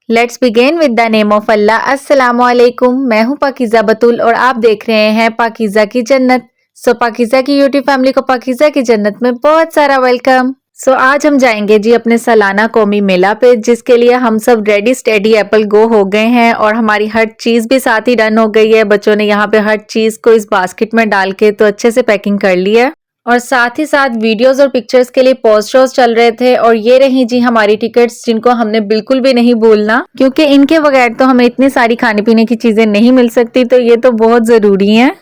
Let's begin with the name of Allah. अस्सलामुअलैकुम। मैं हूं पाकीज़ा बतूल और आप देख रहे हैं पाकीज़ा की जन्नत। पाकीज़ा की यूट्यूब फैमिली को पाकीज़ा की जन्नत में बहुत सारा वेलकम। आज हम जाएंगे जी अपने सालाना कौमी मेला पे, जिसके लिए हम सब रेडी स्टेडी एप्पल गो हो गए हैं और हमारी हर चीज भी साथ ही डन हो गई है। बच्चों ने यहाँ पे हर चीज को इस बास्केट में डाल के तो अच्छे से पैकिंग कर ली है और साथ ही साथ वीडियोस और पिक्चर्स के लिए पोस्ट शोज चल रहे थे। और ये रही जी हमारी टिकट्स, जिनको हमने बिल्कुल भी नहीं भूलना, क्योंकि इनके बगैर तो हमें इतनी सारी खाने पीने की चीजें नहीं मिल सकती, तो ये तो बहुत जरूरी है।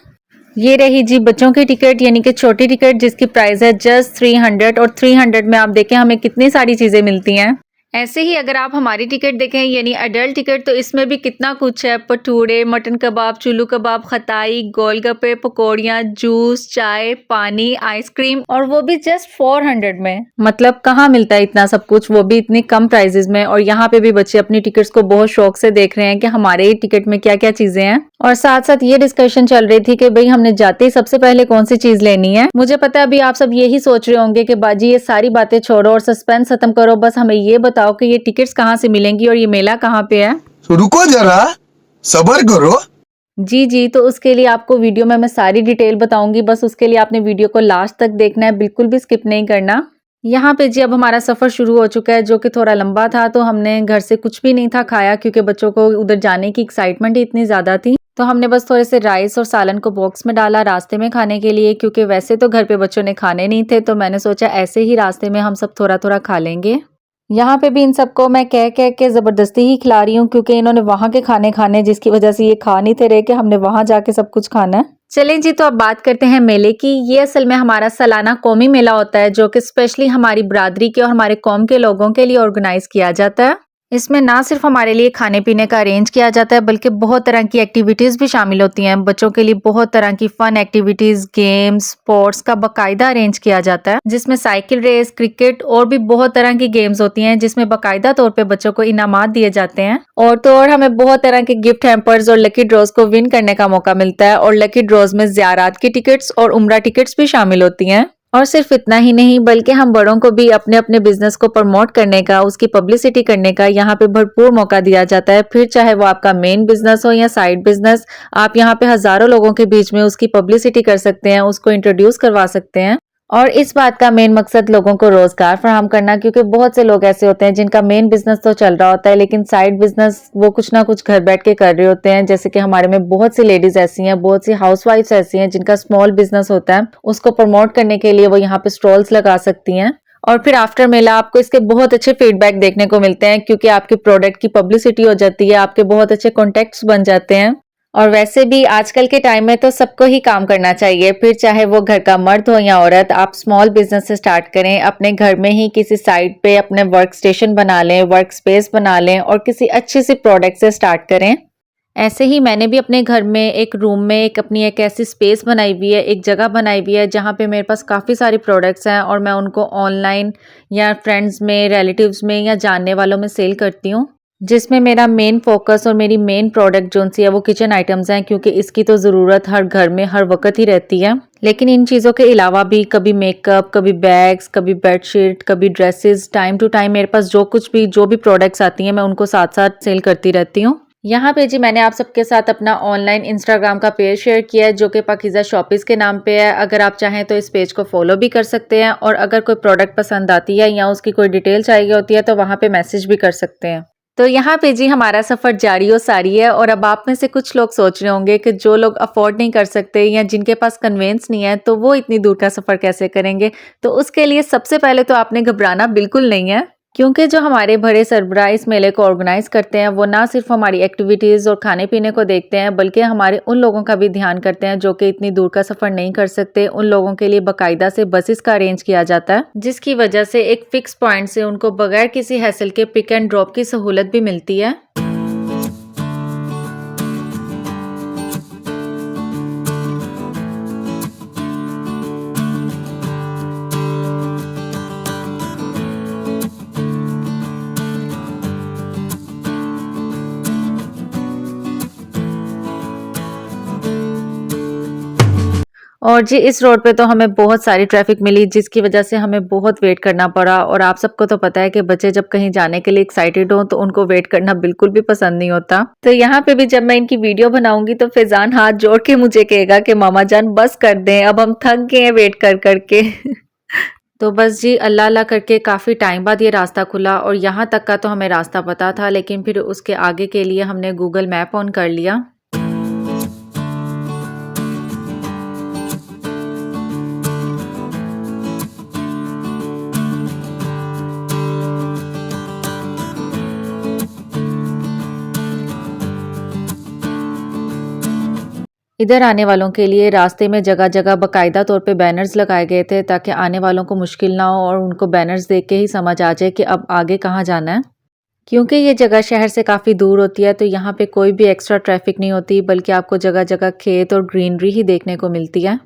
ये रही जी बच्चों की टिकट, यानी कि छोटी टिकट, जिसकी प्राइस है जस्ट 300 और 300 में आप देखें हमें कितनी सारी चीजें मिलती हैं। ऐसे ही अगर आप हमारी टिकट देखें यानी अडल्ट टिकट, तो इसमें भी कितना कुछ है। भटूरे, मटन कबाब, चुल्लू कबाब, खताई, गोलगप्पे, पकौड़ियाँ, जूस, चाय, पानी, आइसक्रीम, और वो भी जस्ट 400 में। मतलब कहाँ मिलता है इतना सब कुछ, वो भी इतनी कम प्राइजेस में। और यहाँ पे भी बच्चे अपनी टिकट्स को बहुत शौक से देख रहे हैं कि हमारे टिकट में क्या क्या चीजें हैं। और साथ साथ ये डिस्कशन चल रही थी कि भाई हमने जाते ही सबसे पहले कौन सी चीज लेनी है। मुझे पता है अभी आप सब यही सोच रहे होंगे कि बाजी ये सारी बातें छोड़ो और सस्पेंस खत्म करो, बस हमें ये बताओ कि ये टिकट्स कहाँ से मिलेंगी और ये मेला कहाँ पे है। तो रुको जरा, सबर करो। जी जी, तो उसके लिए आपको वीडियो में मैं सारी डिटेल बताऊंगी, बस उसके लिए आपने वीडियो को लास्ट तक देखना है, बिल्कुल भी स्किप नहीं करना। यहाँ पे जी अब हमारा सफर शुरू हो चुका है, जो कि थोड़ा लंबा था। तो हमने घर से कुछ भी नहीं था खाया, क्योंकि बच्चों को उधर जाने की एक्साइटमेंट ही इतनी ज्यादा थी। तो हमने बस थोड़े से राइस और सालन को बॉक्स में डाला रास्ते में खाने के लिए, क्योंकि वैसे तो घर पे बच्चों ने खाने नहीं थे, तो मैंने सोचा ऐसे ही रास्ते में हम सब थोड़ा थोड़ा खा लेंगे। यहाँ पे भी इन सबको मैं कह कह के जबरदस्ती ही खिला रही हूँ, क्योंकि इन्होंने वहां के खाने खाने, जिसकी वजह से ये खा नहीं थे रहे कि हमने वहां जाके सब कुछ खाना है। चलें जी, तो अब बात करते हैं मेले की। ये असल में हमारा सालाना कौमी मेला होता है, जो कि स्पेशली हमारी बिरादरी के और हमारे कौम के लोगों के लिए ऑर्गेनाइज किया जाता है। इसमें ना सिर्फ हमारे लिए खाने पीने का अरेंज किया जाता है, बल्कि बहुत तरह की एक्टिविटीज भी शामिल होती हैं। बच्चों के लिए बहुत तरह की फन एक्टिविटीज, गेम्स, स्पोर्ट्स का बाकायदा अरेंज किया जाता है, जिसमें साइकिल रेस, क्रिकेट और भी बहुत तरह की गेम्स होती हैं, जिसमें बाकायदा तौर पे बच्चों को इनामात दिए जाते हैं। और तो और हमें बहुत तरह के गिफ्ट हैम्पर्स और लकी ड्रॉज को विन करने का मौका मिलता है। और लकी ड्रॉज में ज़ियारात की टिकट्स और उम्रा टिकट्स भी शामिल होती हैं। और सिर्फ इतना ही नहीं, बल्कि हम बड़ों को भी अपने अपने बिजनेस को प्रमोट करने का, उसकी पब्लिसिटी करने का यहाँ पे भरपूर मौका दिया जाता है। फिर चाहे वो आपका मेन बिजनेस हो या साइड बिजनेस, आप यहाँ पे हजारों लोगों के बीच में उसकी पब्लिसिटी कर सकते हैं, उसको इंट्रोड्यूस करवा सकते हैं। और इस बात का मेन मकसद लोगों को रोजगार फराहम करना, क्योंकि बहुत से लोग ऐसे होते हैं जिनका मेन बिजनेस तो चल रहा होता है, लेकिन साइड बिजनेस वो कुछ ना कुछ घर बैठ के कर रहे होते हैं। जैसे कि हमारे में बहुत सी लेडीज ऐसी हैं, बहुत सी हाउसवाइफ्स ऐसी हैं जिनका स्मॉल बिजनेस होता है, उसको प्रमोट करने के लिए वो यहाँ पे स्टॉल्स लगा सकती हैं। और फिर आफ्टर मेला आपको इसके बहुत अच्छे फीडबैक देखने को मिलते हैं, क्योंकि आपके प्रोडक्ट की पब्लिसिटी हो जाती है, आपके बहुत अच्छे कॉन्टेक्ट्स बन जाते हैं। और वैसे भी आजकल के टाइम में तो सबको ही काम करना चाहिए, फिर चाहे वो घर का मर्द हो या औरत। आप स्मॉल बिजनेस से स्टार्ट करें, अपने घर में ही किसी साइड पे अपने वर्क स्टेशन बना लें, वर्क स्पेस बना लें और किसी अच्छी सी प्रोडक्ट से स्टार्ट करें। ऐसे ही मैंने भी अपने घर में एक रूम में अपनी एक ऐसी स्पेस बनाई हुई है, एक जगह बनाई हुई है, जहाँ पे मेरे पास काफ़ी सारी प्रोडक्ट्स हैं और मैं उनको ऑनलाइन या फ्रेंड्स में, रिलेटिव्स में या जानने वालों में सेल करती हूँ, जिसमें मेरा मेन फोकस और मेरी मेन प्रोडक्ट जो सी है वो किचन आइटम्स हैं, क्योंकि इसकी तो ज़रूरत हर घर में हर वक्त ही रहती है। लेकिन इन चीज़ों के अलावा भी कभी मेकअप, कभी बैग्स, कभी बेडशीट, कभी ड्रेसेस, टाइम टू टाइम मेरे पास जो भी प्रोडक्ट्स आती हैं मैं उनको साथ साथ सेल करती रहती हूँ। यहाँ पे जी मैंने आप सबके साथ अपना ऑनलाइन इंस्टाग्राम का पेज शेयर किया है, जो कि पाकीज़ा शॉपिस के नाम पे है। अगर आप चाहें तो इस पेज को फॉलो भी कर सकते हैं, और अगर कोई प्रोडक्ट पसंद आती है या उसकी कोई डिटेल चाहिए होती है तो वहाँ पे मैसेज भी कर सकते हैं। तो यहाँ पे जी हमारा सफ़र जारी और सारी है। और अब आप में से कुछ लोग सोच रहे होंगे कि जो लोग अफोर्ड नहीं कर सकते या जिनके पास कन्वेंस नहीं है, तो वो इतनी दूर का सफ़र कैसे करेंगे। तो उसके लिए सबसे पहले तो आपने घबराना बिल्कुल नहीं है, क्योंकि जो हमारे बड़े सरबराह इस मेले को ऑर्गेनाइज करते हैं, वो ना सिर्फ हमारी एक्टिविटीज़ और खाने पीने को देखते हैं, बल्कि हमारे उन लोगों का भी ध्यान करते हैं जो कि इतनी दूर का सफ़र नहीं कर सकते। उन लोगों के लिए बाकायदा से बसेस का अरेंज किया जाता है, जिसकी वजह से एक फिक्स पॉइंट से उनको बगैर किसी हैसल के पिक एंड ड्रॉप की सहूलत भी मिलती है। और जी इस रोड पे तो हमें बहुत सारी ट्रैफिक मिली जिसकी वजह से हमें बहुत वेट करना पड़ा और आप सबको तो पता है कि बच्चे जब कहीं जाने के लिए एक्साइटेड हो तो उनको वेट करना बिल्कुल भी पसंद नहीं होता। तो यहाँ पे भी जब मैं इनकी वीडियो बनाऊंगी तो फैजान हाथ जोड़ के मुझे कहेगा कि मामा जान बस कर दें, अब हम थक गए हैं वेट कर करके। तो बस जी अल्लाह अल्लाह करके काफ़ी टाइम बाद ये रास्ता खुला और यहाँ तक का तो हमें रास्ता पता था, लेकिन फिर उसके आगे के लिए हमने गूगल मैप ऑन कर लिया। इधर आने वालों के लिए रास्ते में जगह जगह बाकायदा तौर पे बैनर्स लगाए गए थे ताकि आने वालों को मुश्किल ना हो और उनको बैनर्स देख के ही समझ आ जाए कि अब आगे कहाँ जाना है। क्योंकि ये जगह शहर से काफ़ी दूर होती है तो यहाँ पे कोई भी एक्स्ट्रा ट्रैफिक नहीं होती, बल्कि आपको जगह जगह खेत और ग्रीनरी ही देखने को मिलती है।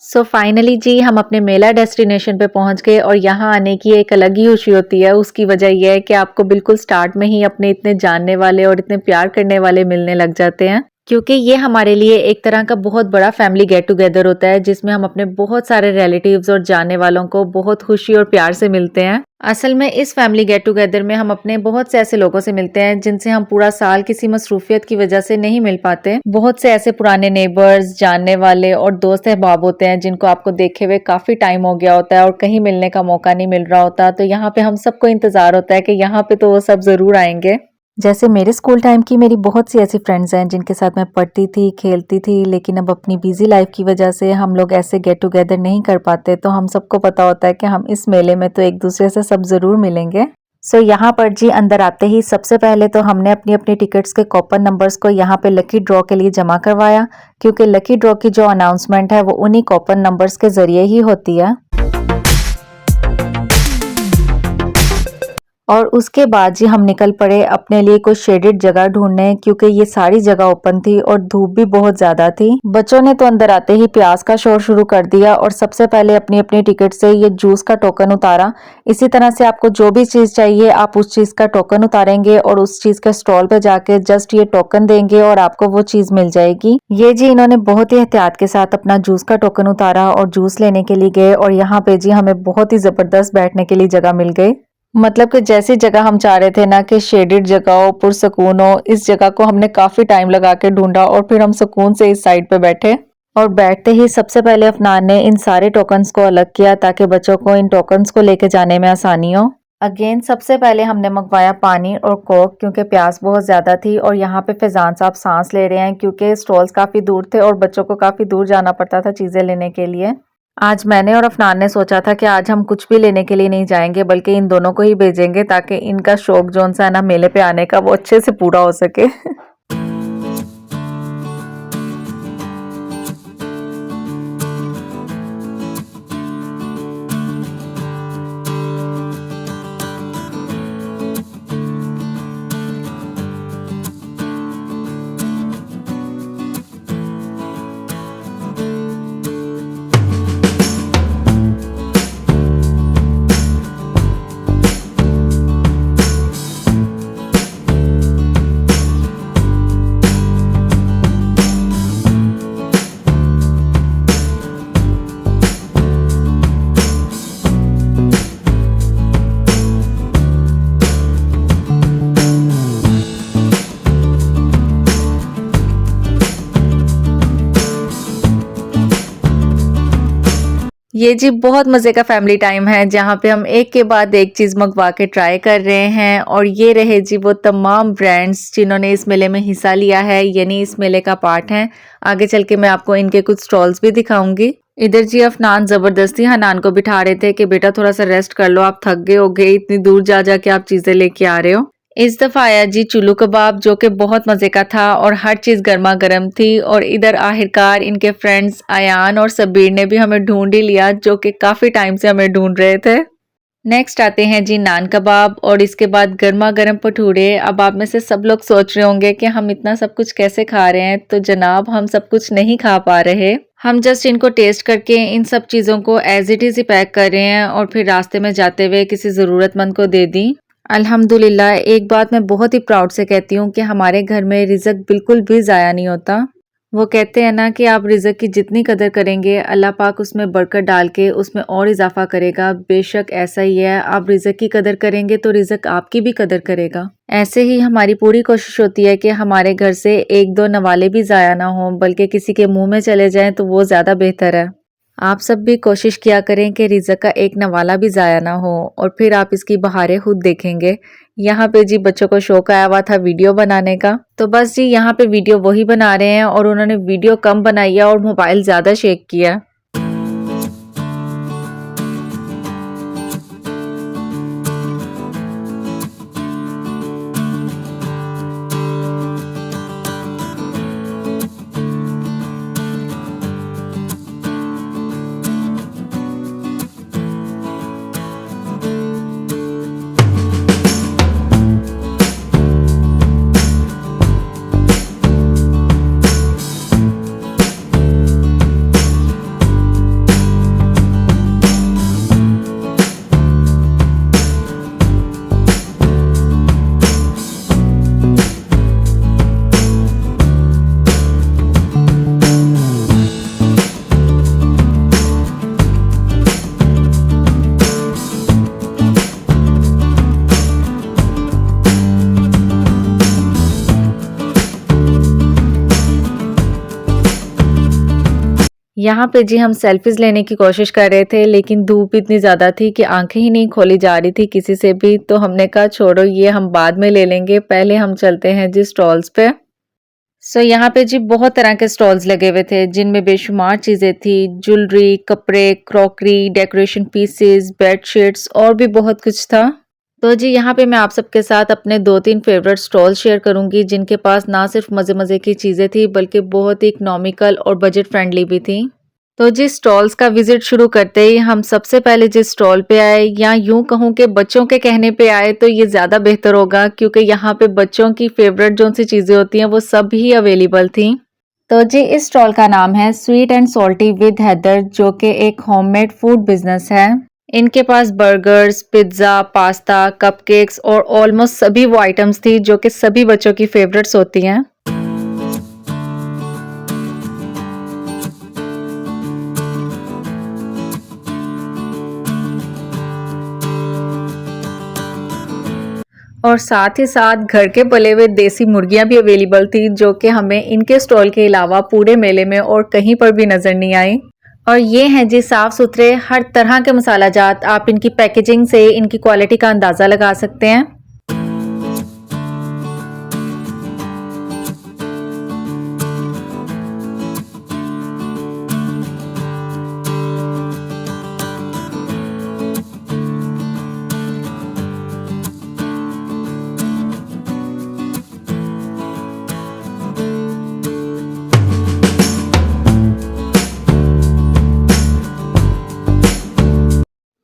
सो फाइनली जी हम अपने मेला डेस्टिनेशन पे पहुंच गए और यहाँ आने की एक अलग ही खुशी होती है। उसकी वजह यह है कि आपको बिल्कुल स्टार्ट में ही अपने इतने जानने वाले और इतने प्यार करने वाले मिलने लग जाते हैं, क्योंकि ये हमारे लिए एक तरह का बहुत बड़ा फैमिली गेट टुगेदर होता है जिसमें हम अपने बहुत सारे रिलेटिव्स और जानने वालों को बहुत खुशी और प्यार से मिलते हैं। असल में इस फैमिली गेट टुगेदर में हम अपने बहुत से ऐसे लोगों से मिलते हैं जिनसे हम पूरा साल किसी मसरूफियत की वजह से नहीं मिल पाते। बहुत से ऐसे पुराने नेबर्स, जानने वाले और दोस्त अहबाब होते हैं जिनको आपको देखे हुए काफी टाइम हो गया होता है और कहीं मिलने का मौका नहीं मिल रहा होता, तो यहाँ पे हम सबको इंतजार होता है कि यहाँ पे तो वो सब जरूर आएंगे। जैसे मेरे स्कूल टाइम की मेरी बहुत सी ऐसी फ्रेंड्स हैं जिनके साथ मैं पढ़ती थी, खेलती थी, लेकिन अब अपनी बिजी लाइफ की वजह से हम लोग ऐसे गेट टुगेदर नहीं कर पाते। तो हम सबको पता होता है कि हम इस मेले में तो एक दूसरे से सब जरूर मिलेंगे। सो यहाँ पर जी अंदर आते ही सबसे पहले तो हमने अपनी अपनी टिकट्स के कूपन नंबर्स को यहाँ पे लकी ड्रॉ के लिए जमा करवाया, क्योंकि लकी ड्रॉ की जो अनाउंसमेंट है वो उन्हीं कूपन नंबर्स के जरिए ही होती है। और उसके बाद जी हम निकल पड़े अपने लिए कोई शेडेड जगह ढूंढने, क्योंकि ये सारी जगह ओपन थी और धूप भी बहुत ज्यादा थी। बच्चों ने तो अंदर आते ही प्यास का शोर शुरू कर दिया और सबसे पहले अपनी अपनी टिकट से ये जूस का टोकन उतारा। इसी तरह से आपको जो भी चीज चाहिए आप उस चीज का टोकन उतारेंगे और उस चीज के स्टॉल पे जाके जस्ट ये टोकन देंगे और आपको वो चीज मिल जाएगी। ये जी इन्होंने बहुत ही एहतियात के साथ अपना जूस का टोकन उतारा और जूस लेने के लिए गए और यहाँ पे जी हमें बहुत ही जबरदस्त बैठने के लिए जगह मिल गई। मतलब कि जैसी जगह हम चाह रहे थे ना कि शेडेड जगह हो, पुरसकून हो, इस जगह को हमने काफी टाइम लगा के ढूंढा और फिर हम सुकून से इस साइड पे बैठे। और बैठते ही सबसे पहले अफनान ने इन सारे टोकन्स को अलग किया ताकि बच्चों को इन टोकन्स को लेके जाने में आसानी हो। अगेन सबसे पहले हमने मंगवाया पानी और कोक, क्योंकि प्यास बहुत ज्यादा थी और यहाँ पे फैजान साहब सांस ले रहे हैं क्योंकि स्टॉल्स काफी दूर थे और बच्चों को काफी दूर जाना पड़ता था चीजें लेने के लिए। आज मैंने और अफनान ने सोचा था कि आज हम कुछ भी लेने के लिए नहीं जाएंगे बल्कि इन दोनों को ही भेजेंगे ताकि इनका शौक जोन सा है ना मेले पे आने का वो अच्छे से पूरा हो सके। ये जी बहुत मजे का फैमिली टाइम है जहाँ पे हम एक के बाद एक चीज मंगवा के ट्राई कर रहे हैं और ये रहे जी वो तमाम ब्रांड्स जिन्होंने इस मेले में हिस्सा लिया है, यानी इस मेले का पार्ट है। आगे चल के मैं आपको इनके कुछ स्टॉल्स भी दिखाऊंगी। इधर जी अफनान जबरदस्ती हनान को बिठा रहे थे कि बेटा थोड़ा सा रेस्ट कर लो, आप थक गए हो गए, इतनी दूर जा जा के आप चीजें लेके आ रहे हो। इस दफ़ा आया जी चुल्लू कबाब, जो कि बहुत मज़े का था और हर चीज़ गर्मा-गर्म थी। और इधर आखिरकार इनके फ्रेंड्स अयान और सबीर ने भी हमें ढूँढ ही लिया, जो कि काफ़ी टाइम से हमें ढूँढ रहे थे। नेक्स्ट आते हैं जी नान कबाब और इसके बाद गर्मा-गर्म भटूरे। अब आप में से सब लोग सोच रहे होंगे कि हम इतना सब कुछ कैसे खा रहे हैं, तो जनाब हम सब कुछ नहीं खा पा रहे। हम जस्ट इनको टेस्ट करके इन सब चीज़ों को as it is he pack कर रहे हैं और फिर रास्ते में जाते हुए किसी ज़रूरतमंद को दे दी। अल्हम्दुलिल्लाह, एक बात मैं बहुत ही प्राउड से कहती हूँ कि हमारे घर में रिज़्क बिल्कुल भी ज़ाया नहीं होता। वो कहते हैं ना कि आप रिज़्क की जितनी कदर करेंगे, अल्लाह पाक उसमें बरकत डाल के उसमें और इज़ाफ़ा करेगा। बेशक ऐसा ही है, आप रिज़्क की कदर करेंगे तो रिज़्क आपकी भी कदर करेगा। ऐसे ही हमारी पूरी कोशिश होती है कि हमारे घर से 1-2 नवाले भी ज़ाया ना हों, बल्कि किसी के मुँह में चले जाएँ तो वो ज़्यादा बेहतर है। आप सब भी कोशिश किया करें कि रिज़्क का एक नवाला भी ज़ाया ना हो और फिर आप इसकी बहारें खुद देखेंगे। यहाँ पे जी बच्चों को शौक आया हुआ था वीडियो बनाने का, तो बस जी यहाँ पे वीडियो वही बना रहे हैं और उन्होंने वीडियो कम बनाई है और मोबाइल ज़्यादा शेक किया। यहाँ पे जी हम सेल्फीज लेने की कोशिश कर रहे थे, लेकिन धूप इतनी ज़्यादा थी कि आंखें ही नहीं खोली जा रही थी किसी से भी, तो हमने कहा छोड़ो ये हम बाद में ले लेंगे, पहले हम चलते हैं जी स्टॉल्स पे। यहाँ पे जी बहुत तरह के स्टॉल्स लगे हुए थे जिनमें बेशुमार चीज़ें थी, ज्वेलरी, कपड़े, क्रॉकरी, डेकोरेशन पीसेस, बेडशीट्स और भी बहुत कुछ था। तो जी यहाँ पे मैं आप सबके साथ अपने 2-3 फेवरेट स्टॉल शेयर करूंगी जिनके पास ना सिर्फ मज़े मज़े की चीज़ें थी बल्कि बहुत ही इकोनॉमिकल और बजट फ्रेंडली भी थी। तो जिस स्टॉल्स का विजिट शुरू करते ही हम सबसे पहले जिस स्टॉल पे आए, या यूं कहूँ कि बच्चों के कहने पे आए तो ये ज़्यादा बेहतर होगा, क्योंकि यहाँ पे बच्चों की फेवरेट जो सी चीज़ें होती हैं वो सब ही अवेलेबल थी। तो जी इस स्टॉल का नाम है sweet and salty with Haider, जो कि एक होममेड फूड बिजनेस है। इनके पास बर्गर्स, पिज्ज़ा, पास्ता, कपकेक्स और ऑलमोस्ट सभी वो आइटम्स थी जो कि सभी बच्चों की फेवरेट्स होती हैं। और साथ ही साथ घर के पले हुए देसी मुर्गियां भी अवेलेबल थी, जो कि हमें इनके स्टॉल के अलावा पूरे मेले में और कहीं पर भी नजर नहीं आई। और ये हैं जी साफ सुथरे हर तरह के मसाला जात, आप इनकी पैकेजिंग से इनकी क्वालिटी का अंदाज़ा लगा सकते हैं।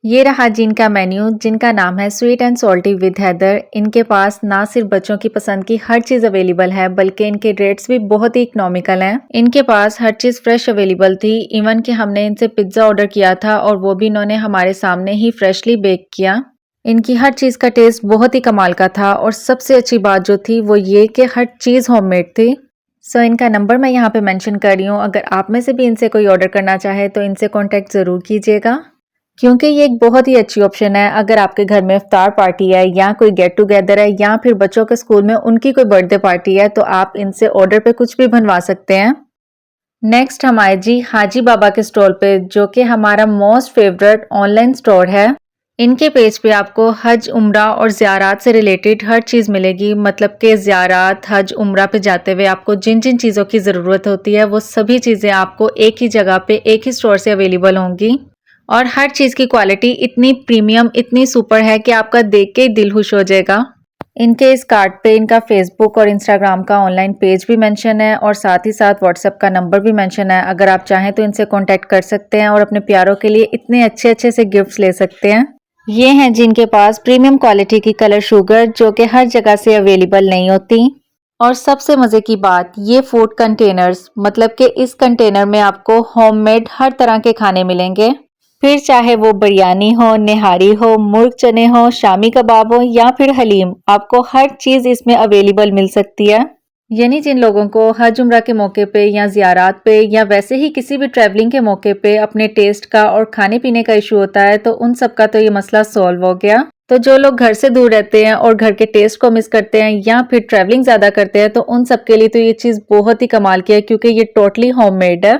ये रहा जी इनका मेन्यू, जिनका नाम है sweet and salty with Haider. इनके पास ना सिर्फ बच्चों की पसंद की हर चीज़ अवेलेबल है, बल्कि इनके रेट्स भी बहुत ही इकोनॉमिकल हैं। इनके पास हर चीज़ फ्रेश अवेलेबल थी। इवन कि हमने इनसे पिज्ज़ा ऑर्डर किया था और वो भी इन्होंने हमारे सामने ही फ्रेशली बेक किया। इनकी हर चीज़ का टेस्ट बहुत ही कमाल का था और सबसे अच्छी बात जो थी वो ये कि हर चीज़ होममेड थी। इनका नंबर मैं यहाँ पे मेंशन कर रही हूँ, अगर आप में से भी इनसे कोई ऑर्डर करना चाहे तो इनसे कॉन्टेक्ट ज़रूर कीजिएगा, क्योंकि ये एक बहुत ही अच्छी ऑप्शन है अगर आपके घर में इफ्तार पार्टी है या कोई गेट टुगेदर है या फिर बच्चों के स्कूल में उनकी कोई बर्थडे पार्टी है, तो आप इनसे ऑर्डर पे कुछ भी बनवा सकते हैं। नेक्स्ट हम आए जी हाजी बाबा के स्टॉल पे, जो कि हमारा मोस्ट फेवरेट ऑनलाइन स्टोर है। इनके पेज पे आपको हज, उम्रा और ज़ियारात से रिलेटेड हर चीज़ मिलेगी। मतलब कि ज़ियारात, हज, उम्रा पे जाते हुए आपको जिन जिन चीज़ों की ज़रूरत होती है वो सभी चीज़ें आपको एक ही जगह पे एक ही स्टोर से अवेलेबल होंगी। और हर चीज़ की क्वालिटी इतनी प्रीमियम, इतनी सुपर है कि आपका देख के ही दिल खुश हो जाएगा। इनके इस कार्ड पे इनका फेसबुक और इंस्टाग्राम का ऑनलाइन पेज भी मेंशन है और साथ ही साथ व्हाट्सएप का नंबर भी मेंशन है। अगर आप चाहें तो इनसे कांटेक्ट कर सकते हैं और अपने प्यारों के लिए इतने अच्छे अच्छे से गिफ्ट्स ले सकते हैं। ये हैं जिनके पास प्रीमियम क्वालिटी की कलर शुगर जो कि हर जगह से अवेलेबल नहीं होती। और सबसे मज़े की बात, ये फूड कंटेनर्स मतलब कि इस कंटेनर में आपको होममेड हर तरह के खाने मिलेंगे। फिर चाहे वो बिरयानी हो, निहारी हो, मुर्ग चने हो, शामी कबाब हो या फिर हलीम, आपको हर चीज़ इसमें अवेलेबल मिल सकती है। यानी जिन लोगों को हज उम्रा के मौके पे या ज़ियारात पे या वैसे ही किसी भी ट्रैवलिंग के मौके पे अपने टेस्ट का और खाने पीने का इशू होता है तो उन सब का तो ये मसला सॉल्व हो गया। तो जो लोग घर से दूर रहते हैं और घर के टेस्ट को मिस करते हैं या फिर ट्रैवलिंग ज़्यादा करते हैं तो उन सब के लिए तो ये चीज़ बहुत ही कमाल की है क्योंकि ये टोटली होममेड है।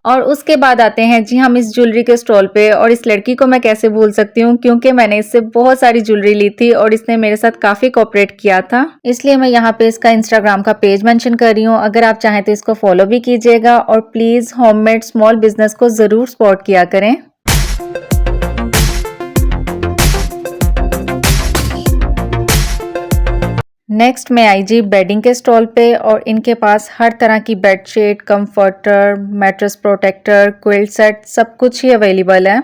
और उसके बाद आते हैं जी हम इस ज्वेलरी के स्टॉल पे और इस लड़की को मैं कैसे भूल सकती हूँ क्योंकि मैंने इससे बहुत सारी ज्वेलरी ली थी और इसने मेरे साथ काफ़ी कोऑपरेट किया था, इसलिए मैं यहाँ पे इसका इंस्टाग्राम का पेज मेंशन कर रही हूँ। अगर आप चाहें तो इसको फॉलो भी कीजिएगा और प्लीज़ होममेड स्मॉल बिजनेस को ज़रूर सपोर्ट किया करें। नेक्स्ट मैं आई जी बेडिंग के स्टॉल पे और इनके पास हर तरह की bedsheet, comforter, mattress protector, quilt set सब कुछ ही अवेलेबल है।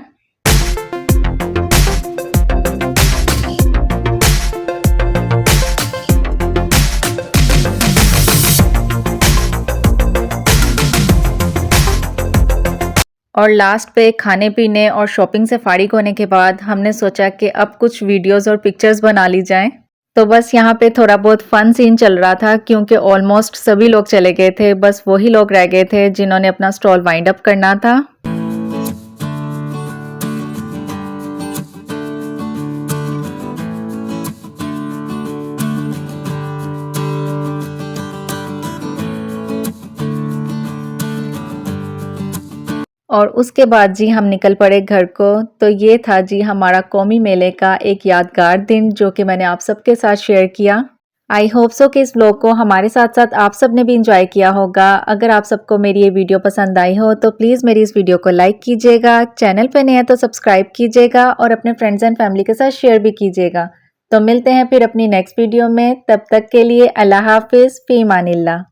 और लास्ट पे खाने पीने और शॉपिंग से फारिग होने के बाद हमने सोचा कि अब कुछ वीडियोस और पिक्चर्स बना ली जाएं। तो बस यहाँ पे थोड़ा बहुत फन सीन चल रहा था क्योंकि ऑलमोस्ट सभी लोग चले गए थे, बस वही लोग रह गए थे जिन्होंने अपना स्टॉल वाइंड अप करना था। और उसके बाद जी हम निकल पड़े घर को। तो ये था जी हमारा कौमी मेले का एक यादगार दिन जो कि मैंने आप सबके साथ शेयर किया। आई होप सो कि इस व्लॉग को हमारे साथ साथ आप सब ने भी इंजॉय किया होगा। अगर आप सबको मेरी ये वीडियो पसंद आई हो तो प्लीज़ मेरी इस वीडियो को लाइक कीजिएगा, चैनल पे नए हैं तो सब्सक्राइब कीजिएगा और अपने फ्रेंड्स एंड फैमिली के साथ शेयर भी कीजिएगा। तो मिलते हैं फिर अपनी नेक्स्ट वीडियो में, तब तक के लिए अल्लाह हाफिज़, फ़ी अमानिल्लाह।